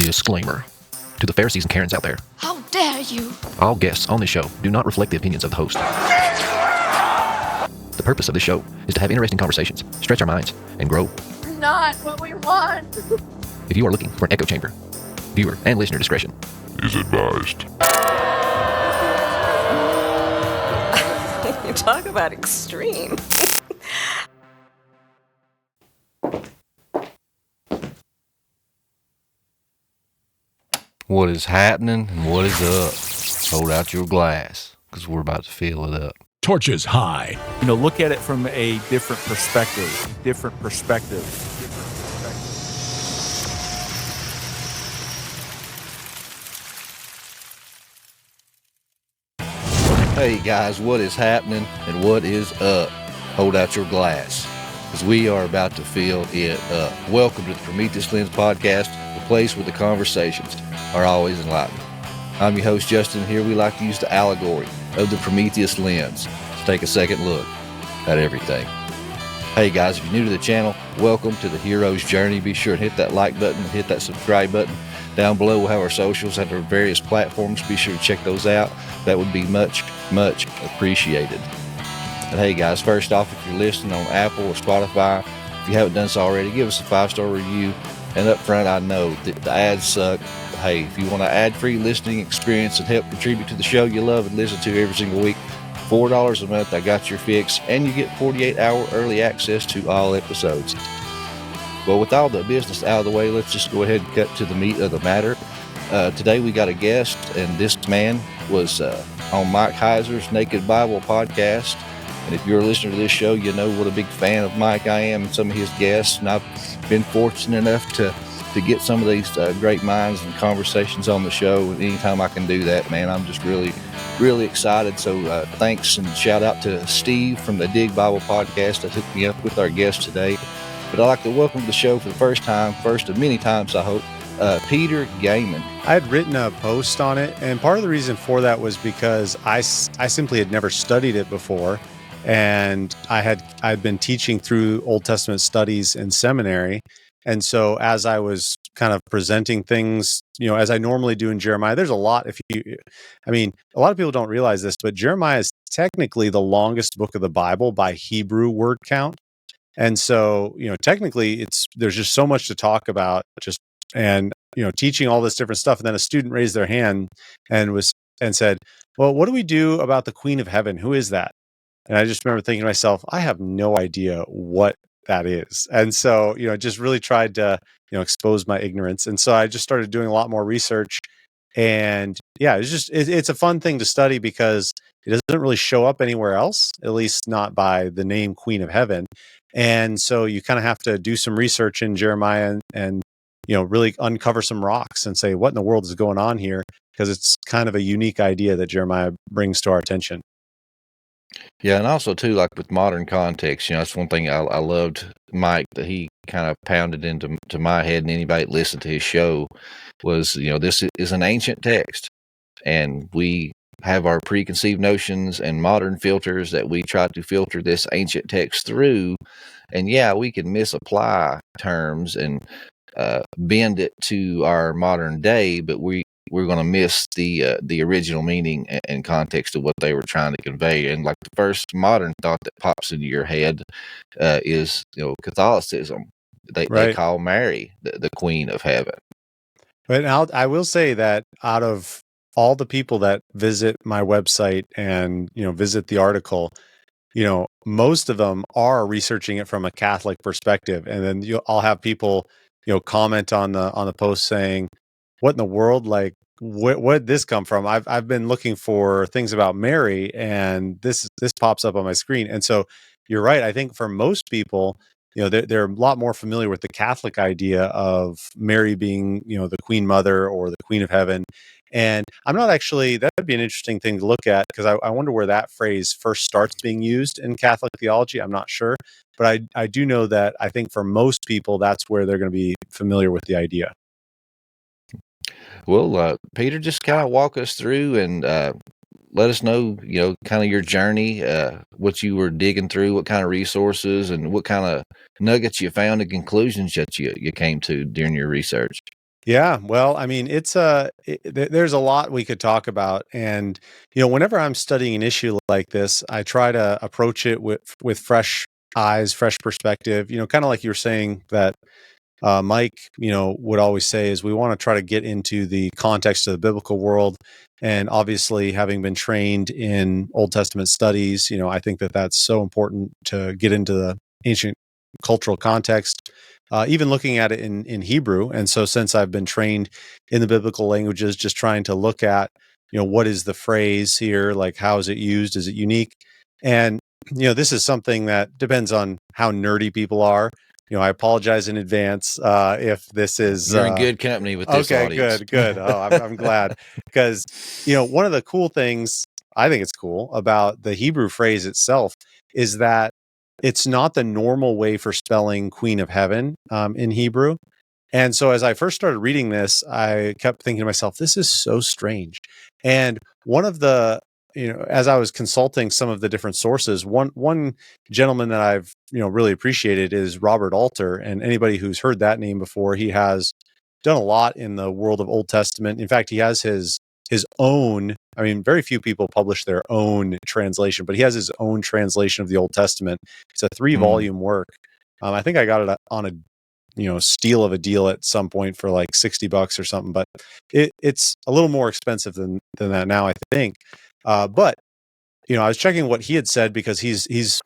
Disclaimer. To the Pharisees and Karens out there. How dare you! All guests on this show do not reflect the opinions of the host. The purpose of this show is to have interesting conversations, stretch our minds, and grow. Not what we want! If you are looking for an echo chamber, viewer and listener discretion is advised. You talk about extreme. What is happening and what is up? Hold out your glass, because we're about to fill it up. Torches high. Look at it from a different perspective. Hey guys, what is happening and what is up? Hold out your glass, because we are about to fill it up. Welcome to the Prometheus Lens Podcast, the place where the conversations are always enlightening. I'm your host, Justin. Here we like to use the allegory of the Prometheus Lens to take a second look at everything. Hey guys, if you're new to the channel, welcome to the hero's journey. Be sure and hit that like button, hit that subscribe button. Down below we'll have our socials and our various platforms. Be sure to check those out. That would be much appreciated. And hey guys, first off, if you're listening on Apple or Spotify, if you haven't done so already, give us a 5-star review. And up front, I know that the ads suck. But hey, if you want an ad-free listening experience and help contribute to the show you love and listen to every single week, $4 a month, I got your fix. And you get 48-hour early access to all episodes. Well, with all the business out of the way, let's just go ahead and cut to the meat of the matter. Today we got a guest, and this man was on Mike Heiser's Naked Bible podcast. And if you're a listener to this show, you know what a big fan of Mike I am and some of his guests. And I've been fortunate enough to get some of these great minds and conversations on the show. And anytime I can do that, man, I'm just really excited. So thanks and shout out to Steve from the Dig Bible podcast that hooked me up with our guest today. But I'd like to welcome to the show for the first of many times, I hope, Peter Goeman. I had written a post on it, and part of the reason for that was because I simply had never studied it before, and I'd been teaching through Old Testament studies in seminary, and so as I was kind of presenting things, as I normally do in Jeremiah, there's a lot. A lot of people don't realize this, but Jeremiah is technically the longest book of the Bible by Hebrew word count. And so, technically there's just so much to talk about teaching all this different stuff. And then a student raised their hand and said, well, what do we do about the Queen of Heaven? Who is that? And I just remember thinking to myself, I have no idea what that is. And so, just really tried to, expose my ignorance. And so I just started doing a lot more research. And yeah, it's a fun thing to study because it doesn't really show up anywhere else, at least not by the name Queen of Heaven. And so you kind of have to do some research in Jeremiah and really uncover some rocks and say, what in the world is going on here? Because it's kind of a unique idea that Jeremiah brings to our attention. Yeah, and also too, like with modern context, that's one thing I loved Mike that he kind of pounded into my head, and anybody that listened to his show was, this is an ancient text, and we have our preconceived notions and modern filters that we try to filter this ancient text through. And yeah, we can misapply terms and bend it to our modern day, but we're going to miss the original meaning and context of what they were trying to convey. And like the first modern thought that pops into your head is Catholicism. They call Mary the Queen of Heaven. But I will say that out of all the people that visit my website and visit the article, most of them are researching it from a Catholic perspective, and then I'll have people comment on the post saying, what in the world, like where did this come from? I've been looking for things about Mary, and this pops up on my screen. And so you're right. I think for most people, they're a lot more familiar with the Catholic idea of Mary being the Queen Mother or the Queen of Heaven. And I'm not actually, that would be an interesting thing to look at, because I wonder where that phrase first starts being used in Catholic theology. I'm not sure, but I do know that I think for most people, that's where they're going to be familiar with the idea. Well, Peter, just kind of walk us through and let us know, kind of your journey, what you were digging through, what kind of resources and what kind of nuggets you found and conclusions that you came to during your research. Yeah, well, I mean, there's a lot we could talk about, and whenever I'm studying an issue like this, I try to approach it with fresh eyes, fresh perspective. Kind of like you were saying that Mike, would always say is we want to try to get into the context of the biblical world, and obviously, having been trained in Old Testament studies, I think that that's so important to get into the ancient cultural context, even looking at it in Hebrew. And so, since I've been trained in the biblical languages, just trying to look at, what is the phrase here? Like, how is it used? Is it unique? And, this is something that depends on how nerdy people are. I apologize in advance if this is. You're in good company with this Okay, audience. good. Oh, I'm glad, because one of the cool things I think it's cool about the Hebrew phrase itself is that it's not the normal way for spelling Queen of Heaven in Hebrew. And so as I first started reading this, I kept thinking to myself, this is so strange. And one of the, as I was consulting some of the different sources, one gentleman that I've, really appreciated is Robert Alter. And anybody who's heard that name before, he has done a lot in the world of Old Testament. In fact, he has his own, I mean, very few people publish their own translation, but he has his own translation of the Old Testament. It's a 3-volume work. I think I got it on a steal of a deal at some point for like $60 or something, but it's a little more expensive than that now, I think. But I was checking what he had said, because he's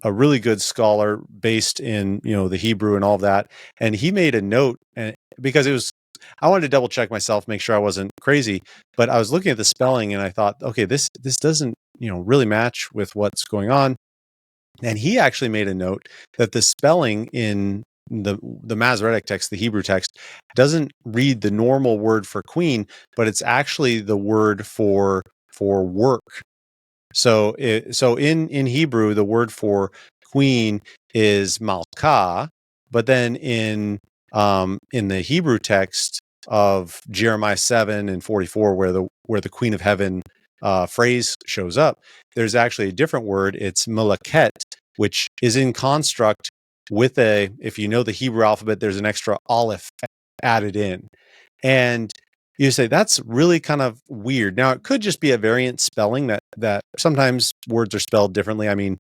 a really good scholar based in the Hebrew and all of that, and he made a note, and because I wanted to double check myself, make sure I wasn't crazy, but I was looking at the spelling and I thought, okay, this doesn't really match with what's going on. And he actually made a note that the spelling in the Masoretic text, the Hebrew text, doesn't read the normal word for queen, but it's actually the word for work. So in Hebrew, the word for queen is malkah, but then in the Hebrew text of Jeremiah 7:44, where the Queen of Heaven phrase shows up, there's actually a different word. It's malaket, which is in construct with if you know the Hebrew alphabet, there's an extra aleph added in. And you say that's really kind of weird. Now, it could just be a variant spelling that sometimes words are spelled differently. I mean,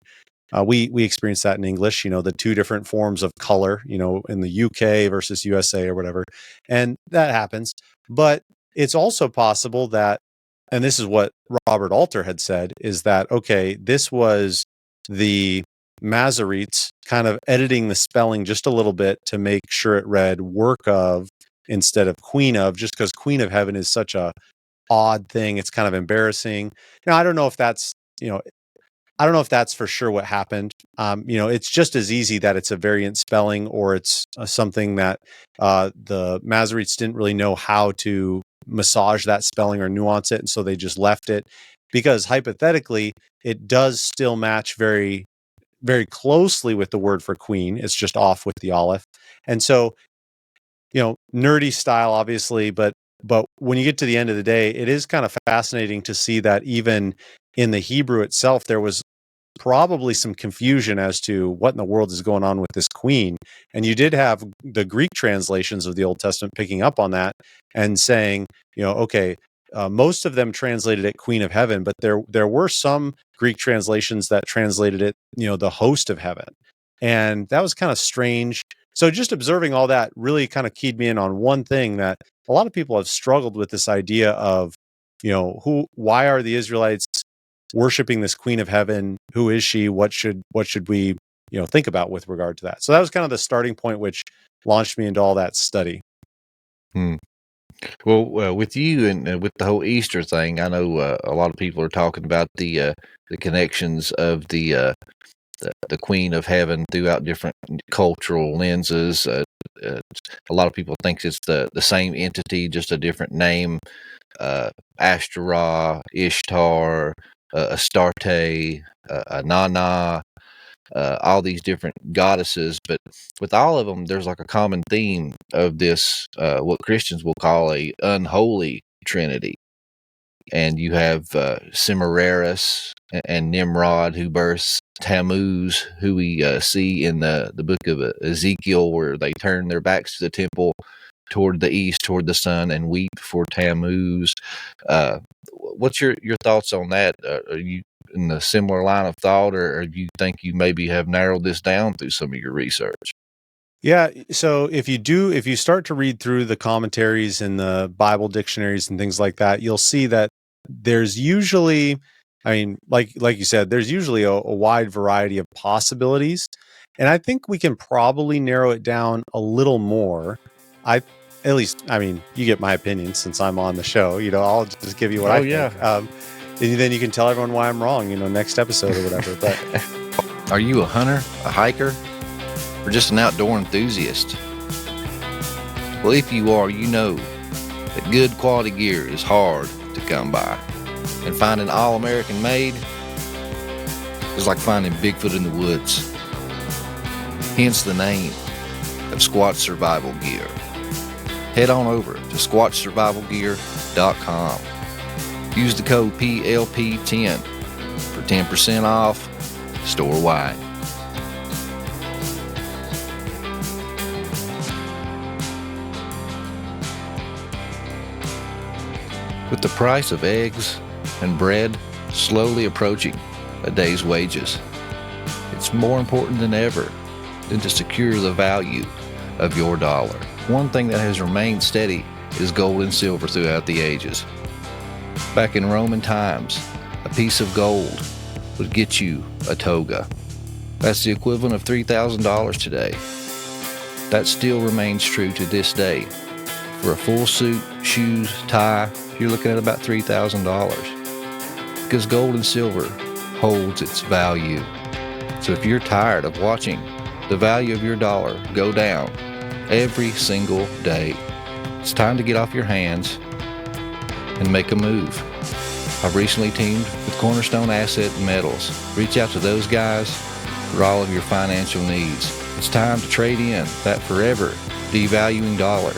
we experience that in English, the two different forms of color, in the UK versus USA or whatever. And that happens. But it's also possible that, and this is what Robert Alter had said, is that, okay, this was the Masoretes kind of editing the spelling just a little bit to make sure it read work of instead of queen of, just because Queen of Heaven is such a odd thing. It's kind of embarrassing. Now, I don't know if that's for sure what happened. It's just as easy that it's a variant spelling, or it's something that the Masoretes didn't really know how to massage that spelling or nuance it, and so they just left it, because hypothetically it does still match very, very closely with the word for queen. It's just off with the aleph. And so, nerdy style, obviously, but when you get to the end of the day, it is kind of fascinating to see that even in the Hebrew itself, there was probably some confusion as to what in the world is going on with this queen. And you did have the Greek translations of the Old Testament picking up on that and saying, okay, most of them translated it Queen of Heaven, but there were some Greek translations that translated it, the host of heaven. And that was kind of strange. So just observing all that really kind of keyed me in on one thing, that a lot of people have struggled with this idea of, why are the Israelites worshiping this Queen of Heaven? Who is she? What should we, think about with regard to that? So that was kind of the starting point, which launched me into all that study. Well, with you and with the whole Easter thing, I know a lot of people are talking about the connections of the Queen of Heaven throughout different cultural lenses. A lot of people think it's the same entity, just a different name. Ashtaroth, Ishtar, Astarte, Nana, all these different goddesses. But with all of them, there's like a common theme of this, what Christians will call a unholy trinity. And you have Semiramis and Nimrod, who births Tammuz, who we see in the book of Ezekiel, where they turn their backs to the temple toward the east, toward the sun, and weep for Tammuz. What's your thoughts on that? Are you in a similar line of thought, or do you think you maybe have narrowed this down through some of your research? Yeah. So if you start to read through the commentaries and the Bible dictionaries and things like that, you'll see that there's usually, like you said, there's usually a wide variety of possibilities. And I think we can probably narrow it down a little more. You get my opinion since I'm on the show, I'll just give you what I think. And then you can tell everyone why I'm wrong, next episode or whatever. But are you a hunter, a hiker, or just an outdoor enthusiast? Well, if you are, you know that good quality gear is hard to come by. And finding all-American made is like finding Bigfoot in the woods. Hence the name of Squatch Survival Gear. Head on over to squatchsurvivalgear.com. Use the code PLP10 for 10% off store-wide. With the price of eggs and bread slowly approaching a day's wages, it's more important than ever than to secure the value of your dollar. One thing that has remained steady is gold and silver throughout the ages. Back in Roman times, a piece of gold would get you a toga. That's the equivalent of $3,000 today. That still remains true to this day. For a full suit, shoes, tie, you're looking at about $3,000. Because gold and silver holds its value. So if you're tired of watching the value of your dollar go down every single day, it's time to get off your hands and make a move. I've recently teamed with Cornerstone Asset Metals. Reach out to those guys for all of your financial needs. It's time to trade in that forever devaluing dollar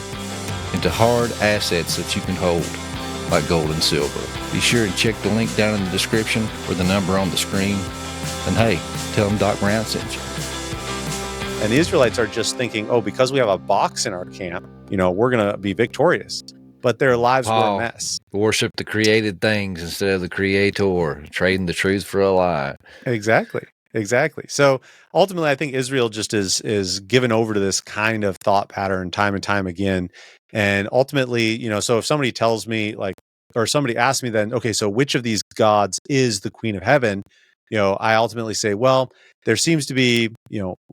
into hard assets that you can hold, like gold and silver. Be sure and check the link down in the description or the number on the screen. And hey, tell them Doc Brown sent you. And the Israelites are just thinking, because we have a box in our camp, we're going to be victorious. But their lives were a mess. Worship the created things instead of the creator, trading the truth for a lie. Exactly. So ultimately, I think Israel just is given over to this kind of thought pattern time and time again. And ultimately, so if somebody tells me or somebody asks me then, okay, so which of these gods is the Queen of Heaven? I ultimately say, well, there seems to be,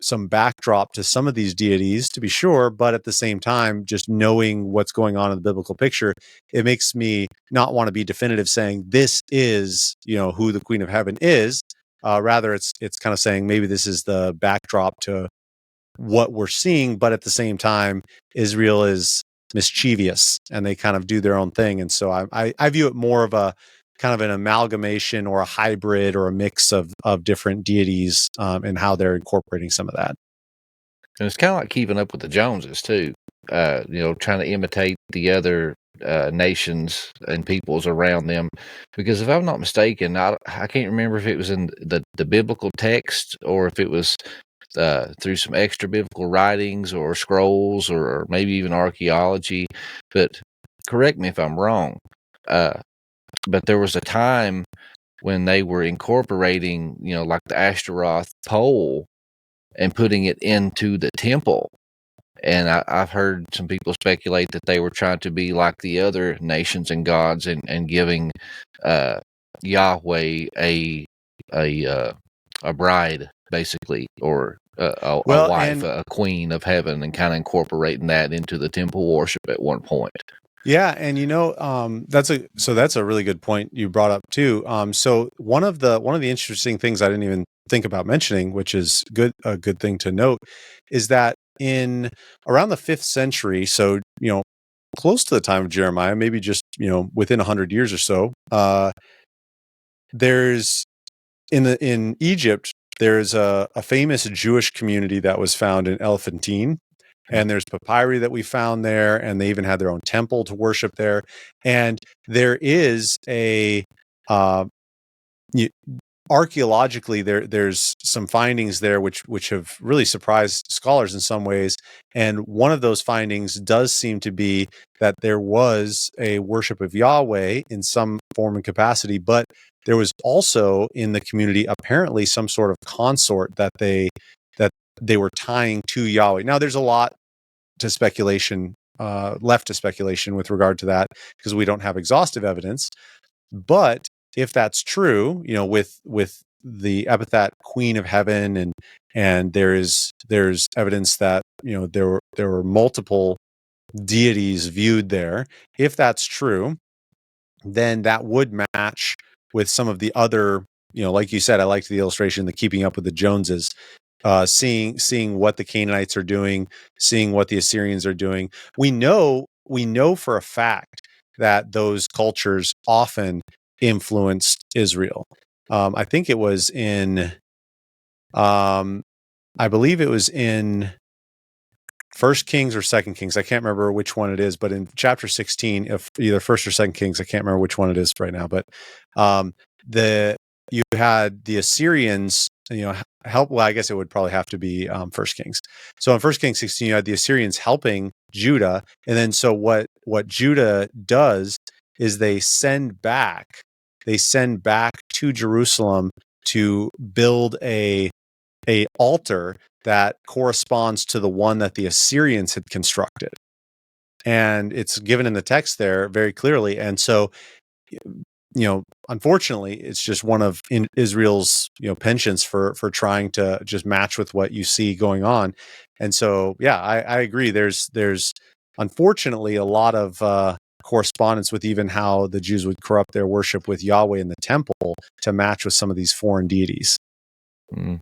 some backdrop to some of these deities, to be sure, but at the same time, just knowing what's going on in the biblical picture, it makes me not want to be definitive saying this is, who the Queen of Heaven is. Rather, it's kind of saying maybe this is the backdrop to what we're seeing, but at the same time, Israel is mischievous and they kind of do their own thing. And so I view it more of a kind of an amalgamation or a hybrid or a mix of different deities and how they're incorporating some of that. And it's kind of like keeping up with the Joneses too, trying to imitate the other nations and peoples around them. Because if I'm not mistaken, I can't remember if it was in the biblical text or if it was through some extra biblical writings or scrolls or maybe even archaeology. But correct me if I'm wrong. But there was a time when they were incorporating, like the Ashtaroth pole and putting it into the temple. And I've heard some people speculate that they were trying to be like the other nations and gods and giving Yahweh a bride, basically, or a wife, a queen of heaven, and kind of incorporating that into the temple worship at one point. Yeah, and that's a really good point you brought up too. So one of the interesting things I didn't even think about mentioning, which is a good thing to note, is that in around the 5th century, so close to the time of Jeremiah, maybe just within 100 years or so, there's in Egypt there's a famous Jewish community that was found in Elephantine. And there's papyri that we found there, and they even had their own temple to worship there. And there is archaeologically, there's some findings there which have really surprised scholars in some ways. And one of those findings does seem to be that there was a worship of Yahweh in some form and capacity, but there was also in the community apparently some sort of consort that they were tying to Yahweh. Now, there's a lot to speculation, left to speculation with regard to that, because we don't have exhaustive evidence. But if that's true, with the epithet Queen of Heaven, and there's evidence that there were multiple deities viewed there. If that's true, then that would match with some of the other, like you said, I liked the illustration, the keeping up with the Joneses, seeing what the Canaanites are doing, seeing what the Assyrians are doing. We know for a fact that those cultures often influenced Israel. I think it was in, I believe it was in First Kings or Second Kings. I can't remember which one it is, but in chapter 16, if either First or Second Kings, I can't remember which one it is right now. But you had the Assyrians, help. Well, I guess it would probably have to be First Kings. So in First Kings 16, you had the Assyrians helping Judah, and then so what Judah does is they send back to Jerusalem to build a altar that corresponds to the one that the Assyrians had constructed. And it's given in the text there very clearly. And so, unfortunately, it's just one of Israel's, penchants for trying to just match with what you see going on. And so, yeah, I agree. There's unfortunately a lot of correspondence with even how the Jews would corrupt their worship with Yahweh in the temple to match with some of these foreign deities. Mm.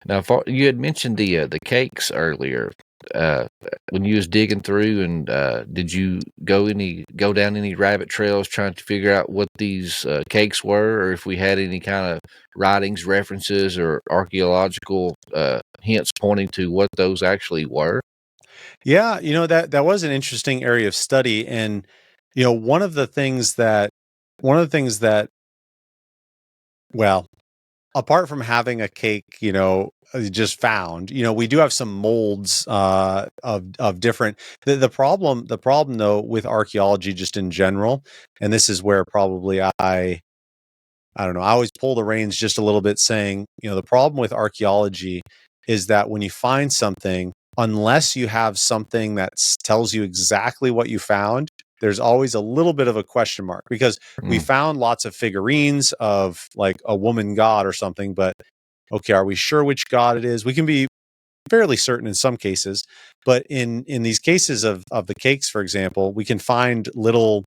Now, you had mentioned the cakes earlier. When you was digging through, and did you go down any rabbit trails trying to figure out what these cakes were, or if we had any kind of writings, references, or archaeological hints pointing to what those actually were? Yeah, that was an interesting area of study, and one of the things that, well, apart from having a cake, just found, we do have some molds of different. The problem though with archaeology just in general, and this is where probably I don't know, I always pull the reins just a little bit, saying, the problem with archaeology is that when you find something, unless you have something that tells you exactly what you found, there's always a little bit of a question mark, because we found lots of figurines of like a woman god or something, but okay, are we sure which god it is? We can be fairly certain in some cases, but in these cases of the cakes, for example, we can find little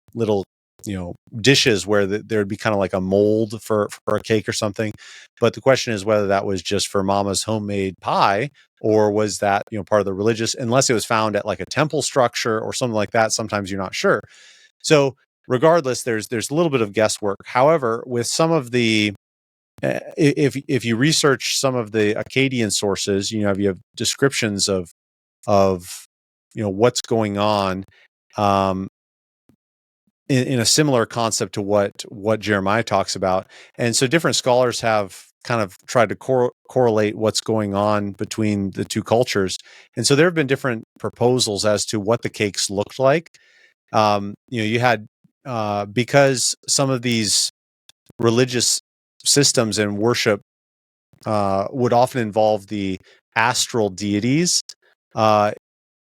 dishes where there'd be kind of like a mold for a cake or something. But the question is whether that was just for mama's homemade pie, or was that, part of the religious, unless it was found at like a temple structure or something like that. Sometimes you're not sure. So regardless, there's a little bit of guesswork. However, with some of the, if you research some of the Akkadian sources, you have descriptions of what's going on, in a similar concept to what Jeremiah talks about. And so different scholars have kind of tried to correlate what's going on between the two cultures. And so there have been different proposals as to what the cakes looked like. You had, because some of these religious systems and worship would often involve the astral deities,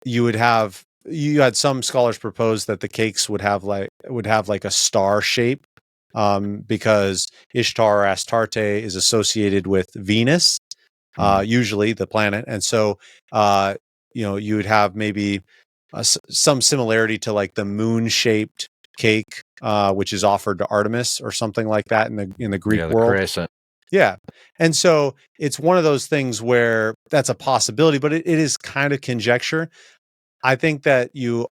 you had some scholars propose that the cakes would have like a star shape, because Ishtar or Astarte is associated with Venus, usually the planet, and so you would have maybe some similarity to like the moon-shaped cake, which is offered to Artemis or something like that in the Greek world. Crescent. Yeah. And so it's one of those things where that's a possibility, but it is kind of conjecture. I think that you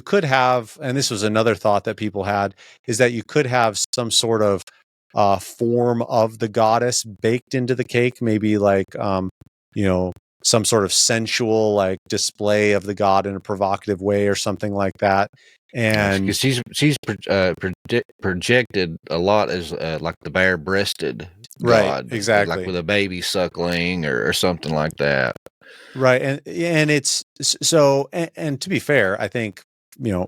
could have, and this was another thought that people had, is that you could have some sort of form of the goddess baked into the cake, maybe like, some sort of sensual like display of the god in a provocative way or something like that. And because she's projected a lot as like the bare-breasted right, god, exactly, like with a baby suckling or something like that. right. And it's so, and to be fair, I think, you know,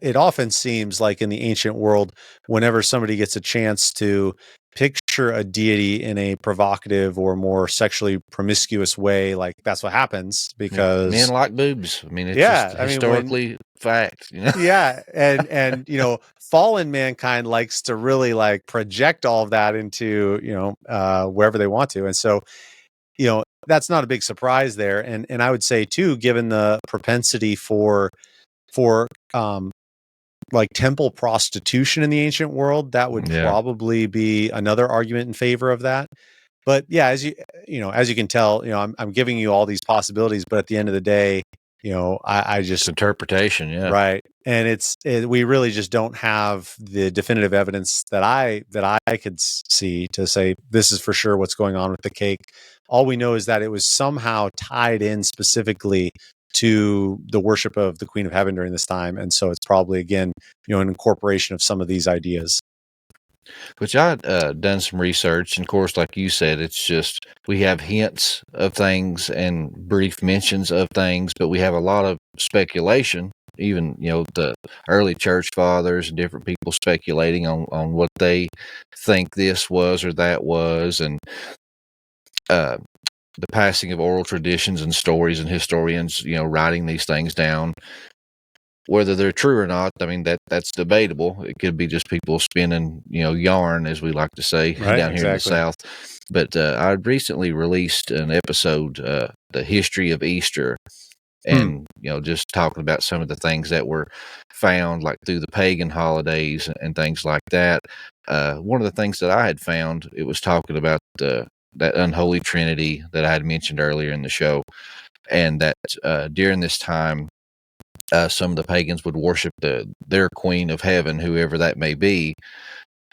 it often seems like in the ancient world, whenever somebody gets a chance to picture a deity in a provocative or more sexually promiscuous way, like that's what happens because Men like boobs. I mean, it's yeah, just I mean, when historically fact, you know? yeah, and you know, fallen mankind likes to really like project all of that into, you know, wherever they want to. And so, you know, that's not a big surprise there. And I would say too, given the propensity for like temple prostitution in the ancient world, that would Yeah. probably be another argument in favor of that. But yeah, as as you can tell, you know, I'm giving you all these possibilities, but at the end of the day, you know, I just It's interpretation, yeah. right. And we really just don't have the definitive evidence that I could see to say this is for sure what's going on with the cake. All we know is that it was somehow tied in specifically to the worship of the Queen of Heaven during this time. And so it's probably, again, you know, an incorporation of some of these ideas. Which I'd done some research, and of course, like you said, it's just we have hints of things and brief mentions of things, but we have a lot of speculation. Even, you know, the early church fathers and different people speculating on what they think this was or that was, and the passing of oral traditions and stories and historians, you know, writing these things down. Whether they're true or not, I mean, that's debatable. It could be just people spinning, you know, yarn, as we like to say Right, down here in the exactly. South. But I recently released an episode, The History of Easter, and, you know, just talking about some of the things that were found, like through the pagan holidays and things like that. One of the things that I had found, it was talking about that unholy trinity that I had mentioned earlier in the show, and that during this time, some of the pagans would worship their queen of heaven, whoever that may be.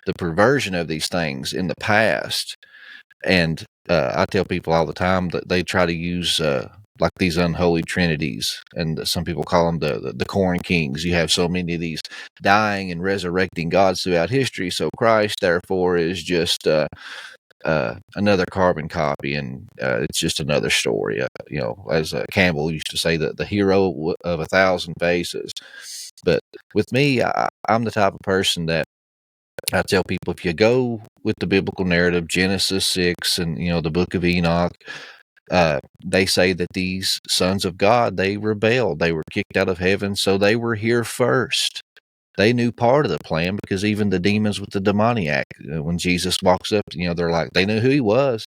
The perversion of these things in the past, and I tell people all the time that they try to use like these unholy trinities, and some people call them the corn kings. You have so many of these dying and resurrecting gods throughout history, so Christ therefore is just another carbon copy, and it's just another story. You know, as Campbell used to say, the hero of 1,000 faces. But with me, I'm the type of person that I tell people, if you go with the biblical narrative, Genesis 6 and, you know, the book of Enoch, they say that these sons of God, they rebelled. They were kicked out of heaven, so they were here first. They knew part of the plan, because even the demons with the demoniac, when Jesus walks up, you know, they're like, they knew who he was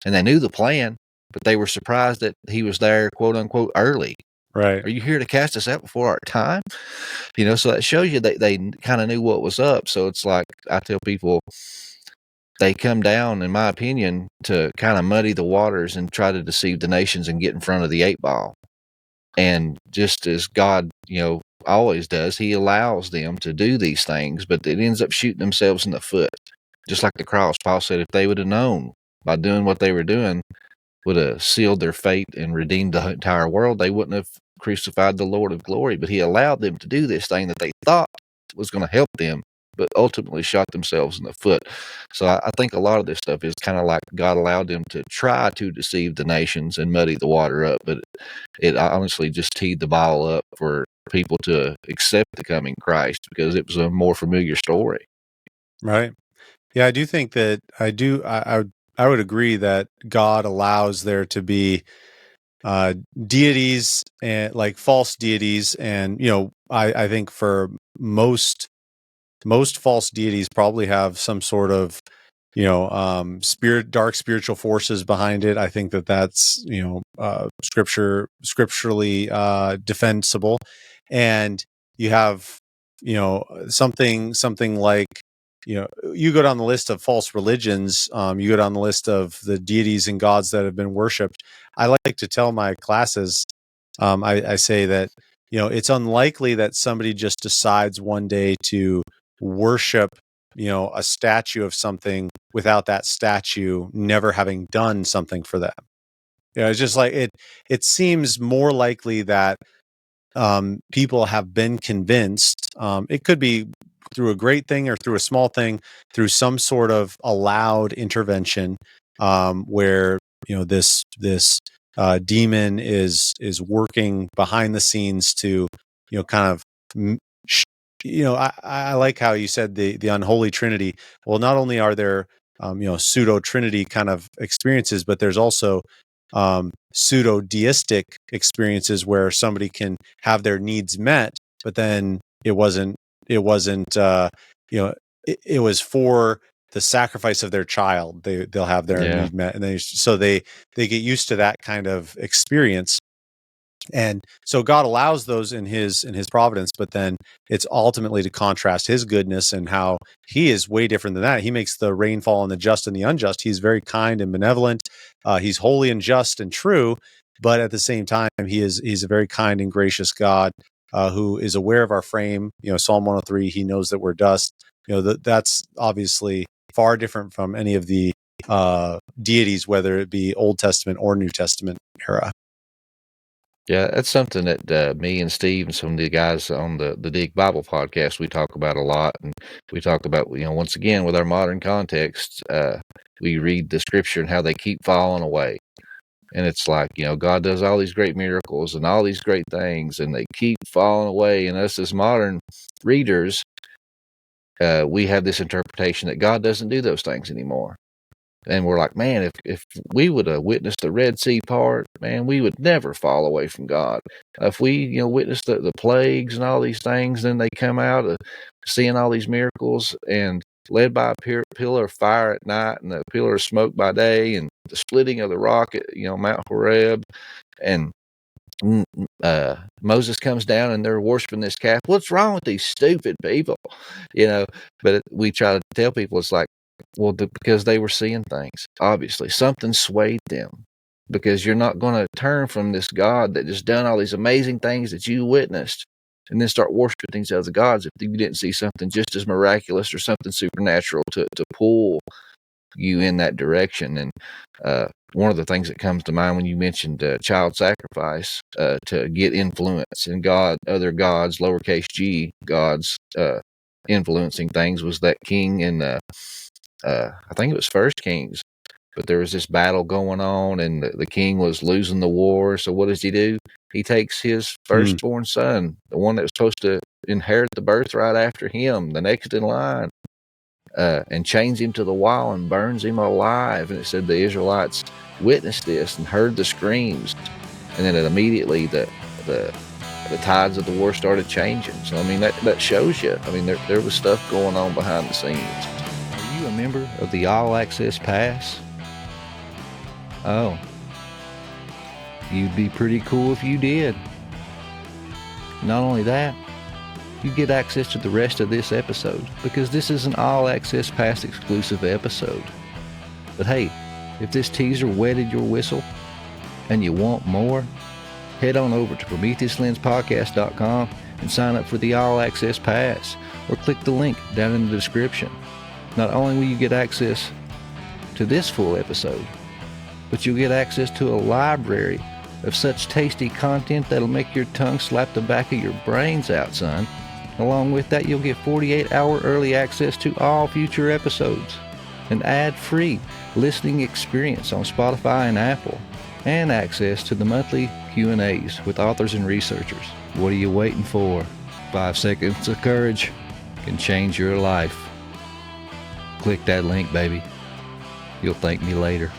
and they knew the plan, but they were surprised that he was there, quote unquote, early. Right. Are you here to cast us out before our time? You know, so that shows you that they kind of knew what was up. So it's like, I tell people, they come down, in my opinion, to kind of muddy the waters and try to deceive the nations and get in front of the 8 ball. And just as God, you know, always does, he allows them to do these things, but it ends up shooting themselves in the foot. Just like the cross, Paul said, if they would have known by doing what they were doing would have sealed their fate and redeemed the entire world, they wouldn't have crucified the Lord of glory. But he allowed them to do this thing that they thought was going to help them, but ultimately shot themselves in the foot. So I think a lot of this stuff is kind of like God allowed them to try to deceive the nations and muddy the water up, but it honestly just teed the ball up for people to accept the coming Christ, because it was a more familiar story. Right. Yeah, I do think that I would agree that God allows there to be deities and like false deities, and you know, I think for most false deities probably have some sort of, you know, dark spiritual forces behind it. I think that that's, you know, scripturally defensible. And you have, you know, something like, you know, you go down the list of false religions, you go down the list of the deities and gods that have been worshipped. I like to tell my classes, I say that, you know, it's unlikely that somebody just decides one day to worship, you know, a statue of something without that statue never having done something for them. It's just like it seems more likely that people have been convinced. It could be through a great thing or through a small thing, through some sort of allowed intervention, where this demon is working behind the scenes to kind of I like how you said the unholy trinity. Well, not only are there pseudo trinity kind of experiences, but there's also pseudo deistic experiences where somebody can have their needs met, but then it wasn't it was for the sacrifice of their child. They'll have their need met, and they get used to that kind of experience. And so God allows those in his providence, but then it's ultimately to contrast his goodness and how he is way different than that. He makes the rain fall on the just and the unjust. He's very kind and benevolent. He's holy and just and true, but at the same time, he's a very kind and gracious God who is aware of our frame. Psalm 103, he knows that we're dust. That's obviously far different from any of the deities, whether it be Old Testament or New Testament era. Yeah, that's something that me and Steve and some of the guys on the Dig Bible podcast, we talk about a lot. And we talk about, once again, with our modern context, we read the scripture and how they keep falling away. And it's like, God does all these great miracles and all these great things, and they keep falling away. And us as modern readers, we have this interpretation that God doesn't do those things anymore. And we're like, man, if we would have witnessed the Red Sea part, man, we would never fall away from God. If we, witnessed the plagues and all these things, then they come out of seeing all these miracles and led by a pillar of fire at night and a pillar of smoke by day, and the splitting of the rock at, Mount Horeb, and Moses comes down and they're worshiping this calf. What's wrong with these stupid people? But we try to tell people, it's like, well, because they were seeing things. Obviously, something swayed them, because you're not going to turn from this God that just done all these amazing things that you witnessed and then start worshiping these other gods if you didn't see something just as miraculous or something supernatural to pull you in that direction. And one of the things that comes to mind when you mentioned child sacrifice to get influence and other gods, lowercase g gods, influencing things, was that king in I think it was First Kings, but there was this battle going on, and the king was losing the war. So what does he do? He takes his firstborn son, the one that was supposed to inherit the birthright after him, the next in line, and chains him to the wall and burns him alive. And it said the Israelites witnessed this and heard the screams, and then immediately the tides of the war started changing. So I mean, that shows you. I mean, there was stuff going on behind the scenes. Are you a member of the All Access Pass? Oh, you'd be pretty cool if you did. Not only that, you get access to the rest of this episode, because this is an All Access Pass exclusive episode. But hey, if this teaser wetted your whistle and you want more, head on over to PrometheusLensPodcast.com and sign up for the All Access Pass, or click the link down in the description. Not only will you get access to this full episode, but you'll get access to a library of such tasty content that'll make your tongue slap the back of your brains out, son. Along with that, you'll get 48-hour early access to all future episodes, an ad-free listening experience on Spotify and Apple, and access to the monthly Q&As with authors and researchers. What are you waiting for? 5 seconds of courage can change your life. Click that link, baby. You'll thank me later.